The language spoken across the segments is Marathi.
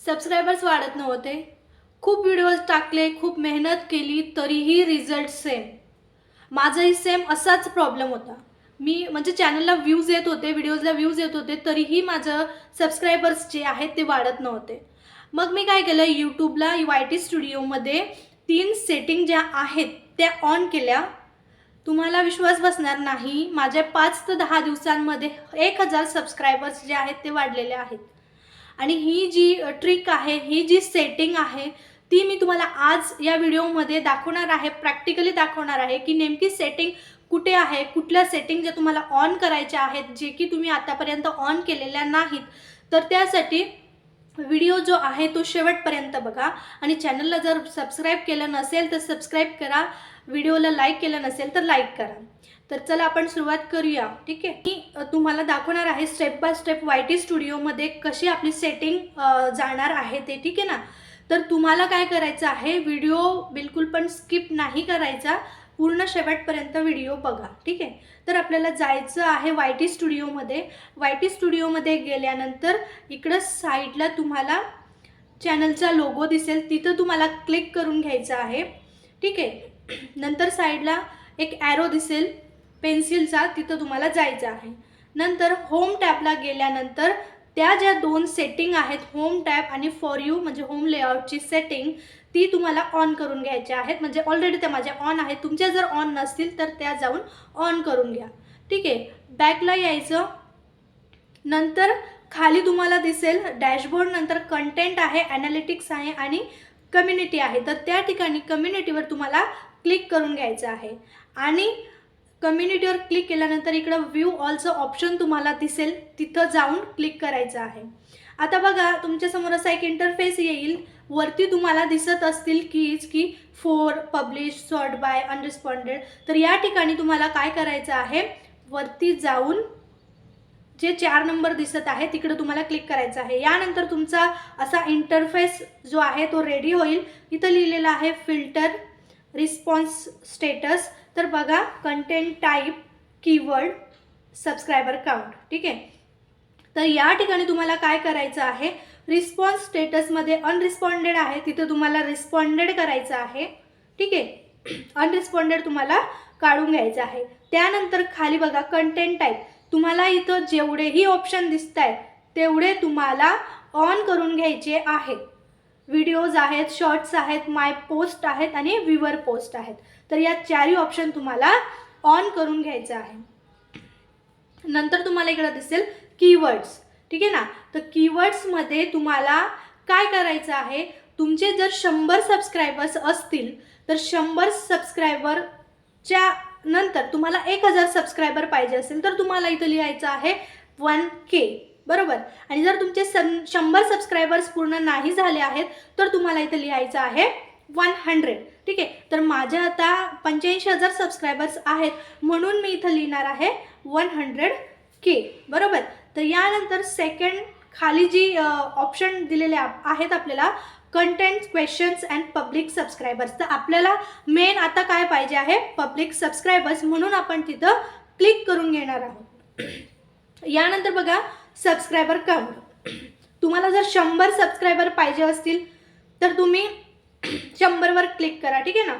सबस्क्रायबर्स वाढत नव्हते. खूप व्हिडिओज टाकले, खूप मेहनत केली, तरीही रिझल्ट सेम. माझाही सेम असाच प्रॉब्लेम होता. मी म्हणजे चॅनलला व्ह्यूज येत होते, व्हिडिओजला व्ह्यूज येत होते, तरीही माझं सबस्क्रायबर्स जे आहेत ते वाढत नव्हते. मग मी काय केलं, यूट्यूबला YT स्टुडिओमध्ये 3 सेटिंग ज्या आहेत त्या ऑन केल्या. तुम्हाला विश्वास बसणार नाही, माझे 5 ते 10 दिवसांमध्ये 1000 सबस्क्रायबर्स जे आहेत ते वाढलेले आहेत. आणि ही जी ट्रिक आहे, ही जी सेटिंग आहे, ती मी तुम्हाला आज या व्हिडिओमध्ये दाखवणार आहे, प्रॅक्टिकली दाखवणार आहे की नेमकी सेटिंग कुठे आहे, कुठल्या सेटिंग ज्या तुम्हाला ऑन करायच्या आहेत, जे की तुम्ही आतापर्यंत ऑन केलेल्या नाहीत. तर त्यासाठी व्हिडिओ जो आहे तो शेवटपर्यंत बघा आणि चॅनलला जर सबस्क्राईब केलं नसेल तर सबस्क्राईब करा, व्हिडिओला लाईक केलं नसेल तर लाईक करा. तर चला आपण सुरुवात करूया. ठीक आहे, मी तुम्हाला दाखवणार आहे स्टेप बाय स्टेप YT स्टुडिओमध्ये कशी आपली सेटिंग जाणार आहे ते. ठीक आहे ना. तर तुम्हाला काय करायचं आहे, व्हिडिओ बिलकुल पण स्किप नाही करायचा, पूर्ण शेवटपर्यंत व्हिडिओ बघा. ठीक आहे. तर आपल्याला जायचं आहे YT स्टुडिओमध्ये. YT स्टुडिओमध्ये गेल्यानंतर इकडं साईडला तुम्हाला चॅनलचा लोगो दिसेल, तिथं तुम्हाला क्लिक करून घ्यायचं आहे. ठीक आहे. नंतर साईडला एक ॲरो दिसेल पेन्सिलचा, तिथं तुम्हाला जायचं आहे. नंतर होम टॅबला गेल्यानंतर त्या ज्या 2 सेटिंग आहेत, होम टॅब आणि फॉर यू म्हणजे होम लेआउटची सेटिंग, ती तुम्हाला ऑन करून घ्यायच्या आहेत. म्हणजे ऑलरेडी त्या माझ्या ऑन आहेत, तुमच्या जर ऑन नसतील तर त्या जाऊन ऑन करून घ्या. ठीक आहे. बॅकला यायचं. नंतर खाली तुम्हाला दिसेल डॅशबोर्ड, नंतर कंटेंट आहे, ॲनालिटिक्स आहे आणि कम्युनिटी आहे. तर त्या ठिकाणी कम्युनिटीवर तुम्हाला क्लिक करून घ्यायचं आहे आणि कम्युनिटीवर क्लिक केल्यानंतर इकडं व्ह्यू ऑलचं ऑप्शन तुम्हाला दिसेल, तिथं जाऊन क्लिक करायचं आहे. आता बघा, तुमच्यासमोर असा एक इंटरफेस येईल. वरती तुम्हाला दिसत असतील कीज की फॉर, पब्लिश, सॉर्ट बाय, अनरिस्पॉन्डेड. तर या ठिकाणी तुम्हाला काय करायचं आहे, वरती जाऊन जे 4 नंबर दिसत आहे तिकडे तुम्हाला क्लिक करायचं आहे. यानंतर तुमचा असा इंटरफेस जो आहे तो रेडी होईल. इथं लिहिलेलं आहे फिल्टर, रिस्पॉन्स स्टेटस. तर बघा, content type, keyword, subscriber count. ठीक आहे. तर या ठिकाणी तुम्हाला काय करायचं आहे, रिस्पॉन्स स्टेटसमध्ये अनरिस्पॉन्डेड आहे, तिथं तुम्हाला रिस्पॉन्डेड करायचं आहे. ठीक आहे. अनरिस्पॉन्डेड तुम्हाला काढून घ्यायचं आहे. त्यानंतर खाली बघा कंटेंट टाईप, तुम्हाला इथं जेवढेही ऑप्शन दिसत आहेत तेवढे तुम्हाला ऑन करून घ्यायचे आहेत. व्हिडिओज आहेत, शॉर्ट्स आहेत, माय पोस्ट आहेत आणि व्ह्यूअर पोस्ट आहेत. तर या 4ही ऑप्शन तुम्हाला ऑन करून घ्यायचं आहे. नंतर तुम्हाला इकडे दिसेल कीवर्ड्स. ठीक आहे ना. तर कीवर्ड्समध्ये तुम्हाला काय करायचं आहे, तुमचे जर 100 सबस्क्रायबर्स असतील तर 100 सबस्क्रायबरच्या नंतर तुम्हाला 1000 सबस्क्रायबर पाहिजे असेल तर तुम्हाला इथं लिहायचं आहे 1K. बरोबर. आणि जर तुमचे 100 सबस्क्रायबर्स पूर्ण नाही झाले आहेत तर तुम्हाला इथं लिहायचं आहे 100. ठीक आहे. तर माझ्या आता 85,000 सबस्क्रायबर्स आहेत, म्हणून मी इथं लिहिणार आहे 100K. बरोबर. तर यानंतर सेकंड खाली जी ऑप्शन दिलेले आहेत आपल्याला, content, questions and public subscribers. तर आपल्याला मेन आता काय पाहिजे आहे, पब्लिक सबस्क्रायबर्स, म्हणून आपण तिथं क्लिक करून घेणार आहोत. यानंतर बघा सबस्क्रायबर काउंट. तुम्हाला जर 100 सबस्क्रायबर पाहिजे असतील तर तुम्ही 100वर क्लिक करा. ठीक आहे ना.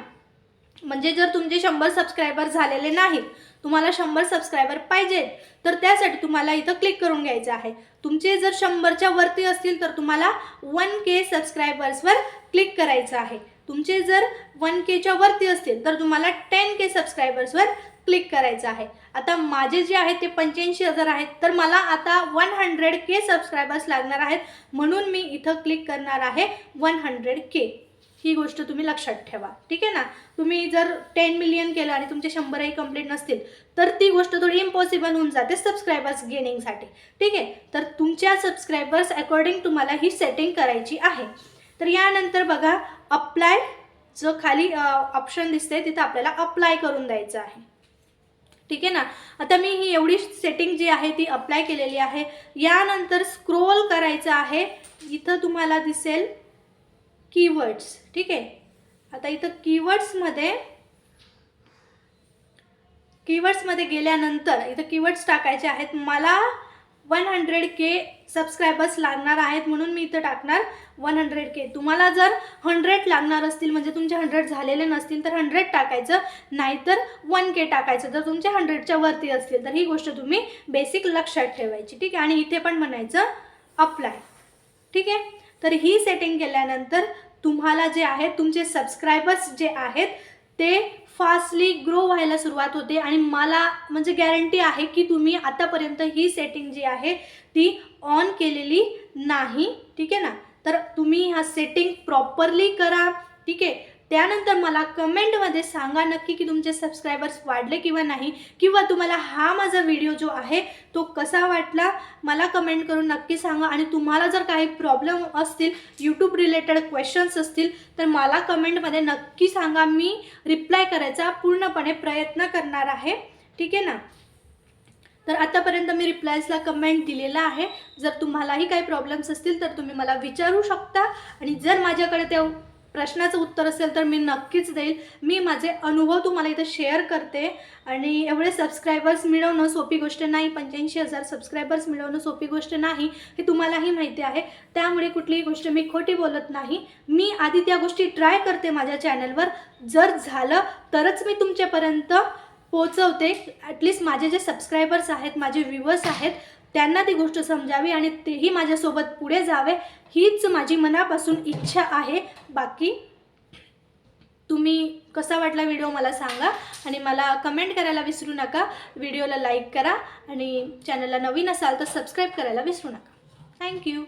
म्हणजे जर तुमचे 100 सबस्क्रायबर झालेले नाहीत, तुम्हाला 100 सबस्क्रायबर पाहिजेत, तर त्यासाठी तुम्हाला इथं क्लिक करून घ्यायचं आहे. तुमचे जर 100च्या वरती असतील तर तुम्हाला 1K सबस्क्रायबर्सवर क्लिक करायचं आहे. तुमचे जर 1Kच्या वरती असतील तर तुम्हाला 10K सबस्क्रायबर्सवर क्लिक करायचं आहे. आता माझे जे आहेत ते 85,000 आहेत, तर मला आता 100K सबस्क्रायबर्स लागणार आहेत, म्हणून मी इथं क्लिक करणार आहे 100K. ही गोष्ट तुम्ही लक्षात ठेवा. ठीक आहे ना. तुम्ही जर 10 मिलियन केलं आणि तुमचे 100ही कंप्लीट नसतील तर ती गोष्ट थोडी इम्पॉसिबल होऊन जाते सबस्क्रायबर्स गेनिंगसाठी. ठीक आहे. तर तुमच्या सबस्क्रायबर्स अकॉर्डिंग तुम्हाला ही सेटिंग करायची आहे. तर यानंतर बघा अप्लाय, जो खाली ऑप्शन दिसते तिथं आपल्याला अप्लाय करून द्यायचं आहे. ठीक आहे ना. आता मी ही एवढी सेटिंग जी आहे ती अप्लाय केलेली आहे. यानंतर स्क्रोल करायचं आहे. इथं तुम्हाला दिसेल कीवर्ड्स. ठीक आहे. आता इथं कीवर्ड्समध्ये गेल्यानंतर इथं कीवर्ड्स टाकायचे आहेत. मला 100K सबस्क्रायबर्स लागणार आहेत म्हणून मी इथं टाकणार 100K. तुम्हाला जर 100 लागणार असतील म्हणजे तुमचे 100 झालेले नसतील तर 100 टाकायचं, नाहीतर 1K टाकायचं जर तुमचे 100च्या वरती असतील तर. ही गोष्ट तुम्ही बेसिक लक्षात ठेवायची, ठीक आहे. आणि इथे पण म्हणायचं अप्लाय, ठीक आहे. तर ही सेटिंग केल्यानंतर तुम्हाला जे आहे तुमचे सबस्क्रायबर्स जे आहेत ते फास्टली ग्रो व्हायला सुरुवात होते. आणि मला म्हणजे गॅरंटी आहे की तुम्ही आतापर्यंत ही सेटिंग जी आहे ती ऑन केलेली नाही, ठीक आहे ना. तर तुम्ही हा सेटिंग प्रॉपरली करा, ठीक आहे. त्यानंतर मला कमेंटमध्ये सांगा नक्की की तुमचे सबस्क्रायबर्स वाढले किंवा नाही, किंवा तुम्हाला हा माझा व्हिडिओ जो आहे तो कसा वाटला मला कमेंट करून नक्की सांगा. आणि तुम्हाला जर काही प्रॉब्लेम असतील, यूट्यूब रिलेटेड क्वेश्चन्स असतील तर मला कमेंटमध्ये नक्की सांगा. मी रिप्लाय करायचा पूर्णपणे प्रयत्न करणार आहे, ठीक आहे ना. तर आतापर्यंत मी रिप्लायजला कमेंट दिलेला आहे. जर तुम्हालाही काही प्रॉब्लेम्स असतील तर तुम्ही मला विचारू शकता. आणि जर माझ्याकडे त्या प्रश्नाचं उत्तर असेल तर मी नक्कीच देईल. मी माझे अनुभव तुम्हाला इथं शेअर करते. आणि एवढे सबस्क्रायबर्स मिळवणं सोपी गोष्ट नाही, 85,000 सबस्क्रायबर्स मिळवणं सोपी गोष्ट नाही, हे तुम्हालाही माहिती आहे. त्यामुळे कुठलीही गोष्ट मी खोटी बोलत नाही. मी आधी त्या गोष्टी ट्राय करते माझ्या चॅनलवर, जर झालं तरच मी तुमच्यापर्यंत पोचवते. ॲटलिस्ट माझे जे सबस्क्रायबर्स आहेत, माझे व्ह्यूअर्स आहेत, त्यांना ती गोष्ट समजावी आणि तेही माझ्यासोबत पुढे जावे, हीच माझी मनापासून इच्छा आहे. बाकी तुम्ही कसा वाटला व्हिडिओ मला सांगा आणि मला कमेंट करायला विसरू नका. व्हिडिओला लाईक करा आणि चॅनलला नवीन असाल तर सबस्क्राईब करायला विसरू नका. थँक्यू.